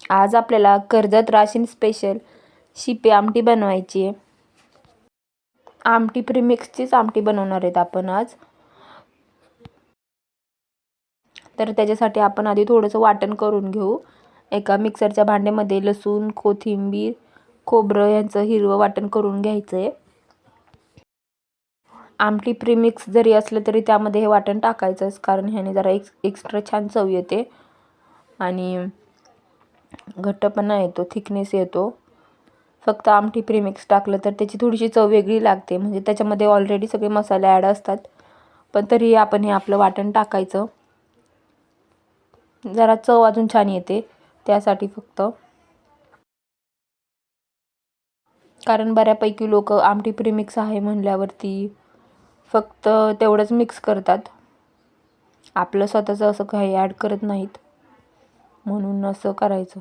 आज आपल्याला कर्जत राशीन स्पेशल शिपी आमटी बनवायची आहे. आमटी प्रीमिक्सचीच आमटी बनवणार आहेत आपण आज. तर त्याच्यासाठी आपण आधी थोडंसं वाटण करून घेऊ. एका मिक्सरच्या भांड्यामध्ये लसूण, कोथिंबीर, खोबरं यांचं हिरवं वाटण करून घ्यायचं आहे. आमटी प्रीमिक्स जरी असलं तरी त्यामध्ये हे वाटण टाकायचंच, कारण ह्याने जरा एक्स्ट्रा छान चव येते आणि घट्टपणा येतो, थिकनेस येतो. फक्त आमटी प्रीमिक्स टाकलं तर त्याची थोडीशी चव वेगळी लागते, म्हणजे त्याच्यामध्ये ऑलरेडी सगळे मसाले ॲड असतात. पण तरी आपण हे आपलं वाटण टाकायचं, जरा चव अजून छान येते त्यासाठी फक्त. कारण बऱ्यापैकी लोक आमटी प्रीमिक्स आहे म्हणल्यावरती फक्त तेवढंच मिक्स करतात, आपलं स्वतःचं असं काही ॲड करत नाहीत, म्हणून असं करायचं.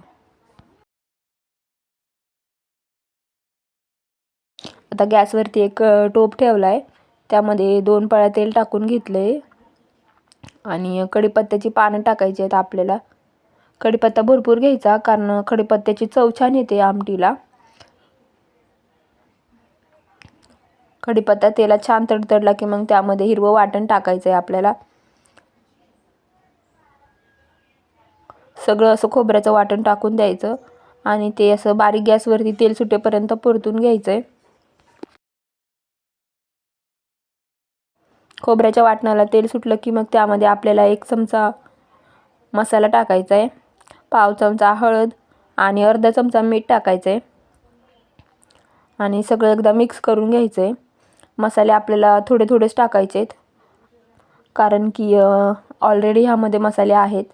आता गॅसवरती एक टोप ठेवला आहे, त्यामध्ये 2 पळ्या तेल टाकून घेतलं आहे आणि कढीपत्त्याची पानं टाकायची आहेत आपल्याला. कढीपत्ता भरपूर घ्यायचा, कारण कढीपत्त्याची चव छान येते आमटीला. कढीपत्ता तेलात छान तडतडला की मग त्यामध्ये हिरवं वाटण टाकायचं आहे आपल्याला. सगळं असं खोबऱ्याचं वाटण टाकून द्यायचं आणि ते असं बारीक गॅसवरती तेल सुटेपर्यंत परतून घ्यायचं आहे. खोबऱ्याच्या वाटणाला तेल सुटलं की मग त्यामध्ये आपल्याला 1 चमचा मसाला टाकायचा आहे, पाव चमचा हळद आणि अर्धा चमचा मीठ टाकायचं आहे आणि सगळं एकदा मिक्स करून घ्यायचं आहे. मसाले आपल्याला थोडे थोडेच टाकायचे आहेत, कारण की ऑलरेडी ह्यामध्ये मसाले आहेत,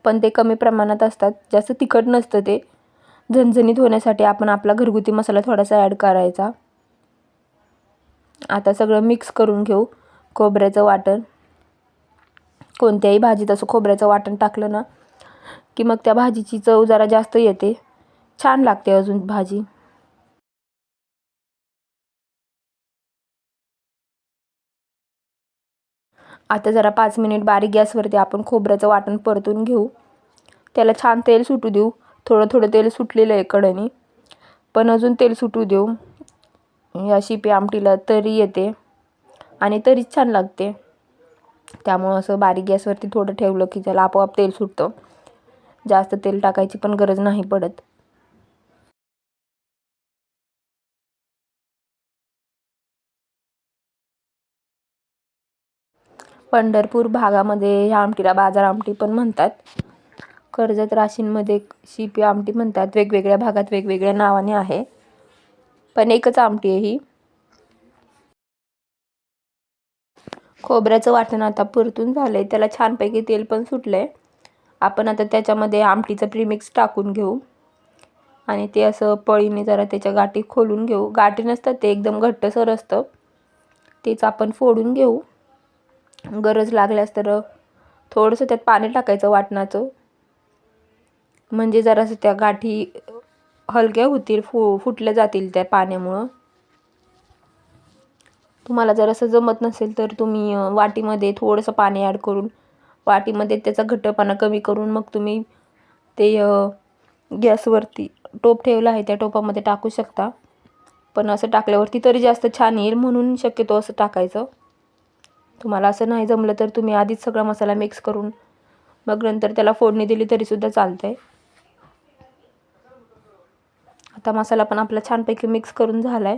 पण ते कमी प्रमाणात असतात, जास्त तिखट नसतं ते. झणझणीत होण्यासाठी आपण आपला घरगुती मसाला थोडासा ॲड करायचा. आता सगळं मिक्स करून घेऊ. खोबऱ्याचं वाटण, कोणत्याही भाजीत असं खोबऱ्याचं वाटण टाकलं ना की मग त्या भाजीची चव जरा जास्त येते, छान लागते अजून भाजी. आता जरा 5 मिनिट बारीक गॅसवरती आपण खोबऱ्याचं वाटण परतून घेऊ. त्याला छान तेल सुटू देऊ. थोडं थोडं तेल सुटलेलं आहे कडेने, पण अजून तेल सुटू देऊ. या शिपी आमटीला तरी येते आणि तरीच छान लागते, त्यामुळं असं बारीक गॅसवरती थोडं ठेवलं की त्याला आपोआप तेल सुटतं. जास्त तेल टाकायची पण गरज नाही पडत. पंढरपूर भागामध्ये ह्या आमटीला बाजार आमटी पण म्हणतात. कर्जत राशींमध्ये शिपी आमटी म्हणतात. वेगवेगळ्या भागात वेगवेगळ्या नावाने आहे, पण एकच आमटी आहे ही. खोबऱ्याचं वाटण आता परतून झालं आहे, त्याला छानपैकी तेल पण सुटलं आहे. आपण आता त्याच्यामध्ये आमटीचं प्रीमिक्स टाकून घेऊ आणि ते असं पळीने जरा त्याच्या गाठी खोलून घेऊ. गाठी नसतात, ते एकदम घट्टसर असतं, तेच आपण फोडून घेऊ. गरज लागल्यास तर थोडंसं त्यात पाणी टाकायचं वाटणाचं, म्हणजे जरासं त्या गाठी हलक्या होतील, फुटल्या जातील त्या पाण्यामुळं. तुम्हाला जर असं जमत नसेल तर तुम्ही वाटीमध्ये थोडंसं पाणी ॲड करून वाटीमध्ये त्याचा घट्टपणा कमी करून मग तुम्ही ते गॅसवरती टोप ठेवला आहे त्या टोपामध्ये टाकू शकता. पण असं टाकल्यावरती तरी जास्त छान येईल, म्हणून शक्यतो असं टाकायचं. तुम्हाला असं नाही जमलं तर तुम्ही आधीच सगळा मसाला मिक्स करून मग नंतर त्याला फोडणी दिली तरीसुद्धा चालतंय. आता मसाला पण आपला छानपैकी मिक्स करून झाला आहे.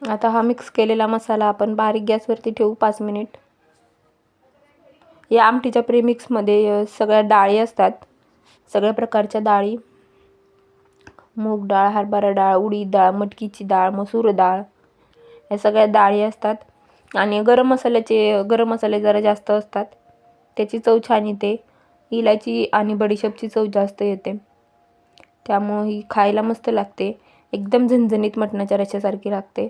आता हा मिक्स केलेला मसाला आपण बारीक गॅसवरती ठेवू 5 मिनिट. या आमटीच्या प्रीमिक्समध्ये सगळ्या डाळी असतात, सगळ्या प्रकारच्या डाळी, मूग डाळ, हरभरा डाळ, उडीद डाळ, मटकीची डाळ, मसूर डाळ, या सगळ्या डाळी असतात. आणि गरम मसाले जरा जास्त असतात, त्याची चव छान येते. इलायची आणि बडीशेपची चव जास्त येते, त्यामुळं ही खायला मस्त लागते. एकदम झणझणीत मटणाच्या रश्श्यासारखी लागते,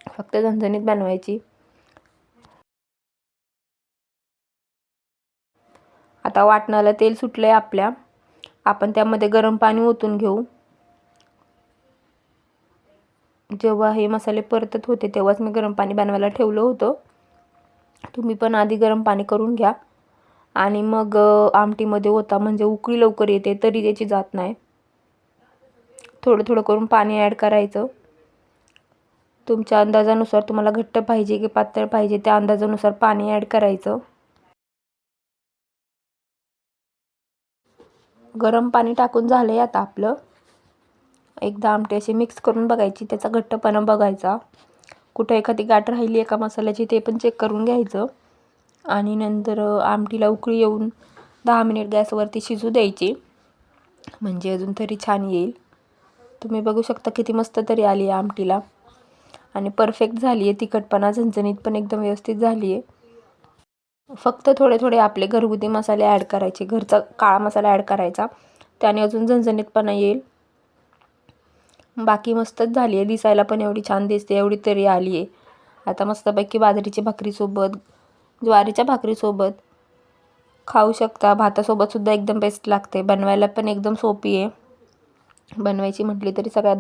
फक्त झणझणीत बनवायची. आता वाटणाला तेल सुटलं आहे आपल्या, आपण त्यामध्ये गरम पाणी ओतून घेऊ. जेव्हा हे मसाले परतत होते तेव्हाच मी गरम पाणी बनवायला ठेवलं होतं. तुम्ही पण आधी गरम पाणी करून घ्या आणि मग आमटीमध्ये होता, म्हणजे उकळी लवकर येते, तरी त्याची जात नाही. थोडं थोडं करून पाणी ॲड करायचं. तुमच्या अंदाजानुसार, तुम्हाला घट्ट पाहिजे की पातळ पाहिजे त्या अंदाजानुसार पाणी ॲड करायचं. गरम पाणी टाकून झालं आहे आता आपलं. एकदा आमटी अशी मिक्स करून बघायची, त्याचा घट्टपणा बघायचा. कुठं एखादी गाठ राहिली आहे का मसाल्याची ते पण चेक करून घ्यायचं. आणि नंतर आमटीला उकळी येऊन 10 मिनिट गॅसवरती शिजू द्यायची, म्हणजे अजून तरी छान येईल. तुम्ही बघू शकता किती मस्त तरी आली आहे आमटीला आणि परफेक्ट झाली आहे. तिखटपणा झणझणीत पण एकदम व्यवस्थित झाली आहे. फक्त थोडे थोडे आपले घरगुती मसाले ॲड करायचे, घरचा काळा मसाला ॲड करायचा, त्याने अजून झणझणीतपणा येईल. बाकी मस्तच झाली आहे, दिसायला पण एवढी छान दिसते, एवढी तरी आली आहे. आता मस्तपैकी बाजरीची भाकरीसोबत, ज्वारीच्या भाकरीसोबत खाऊ शकता. भातासोबतसुद्धा एकदम बेस्ट लागते. बनवायला पण एकदम सोपी आहे. बनवायची म्हटली तरी सगळ्या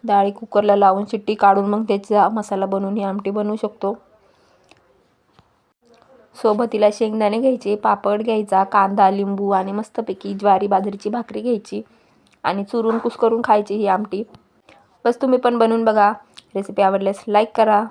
डाळी कुकरला लावून शिट्टी काढून मग त्याचा मसाला बनवून ही आमटी बनवू शकतो. सोबतीला शेंगदाणे घ्यायचे, पापड घ्यायचा, कांदा, लिंबू आणि मस्तपैकी ज्वारी बाजरीची भाकरी घ्यायची आणि चुरून कुस्करून खायची ही आमटी. बस तुम्ही पण बनवून बघा. रेसिपी आवडल्यास लाईक करा.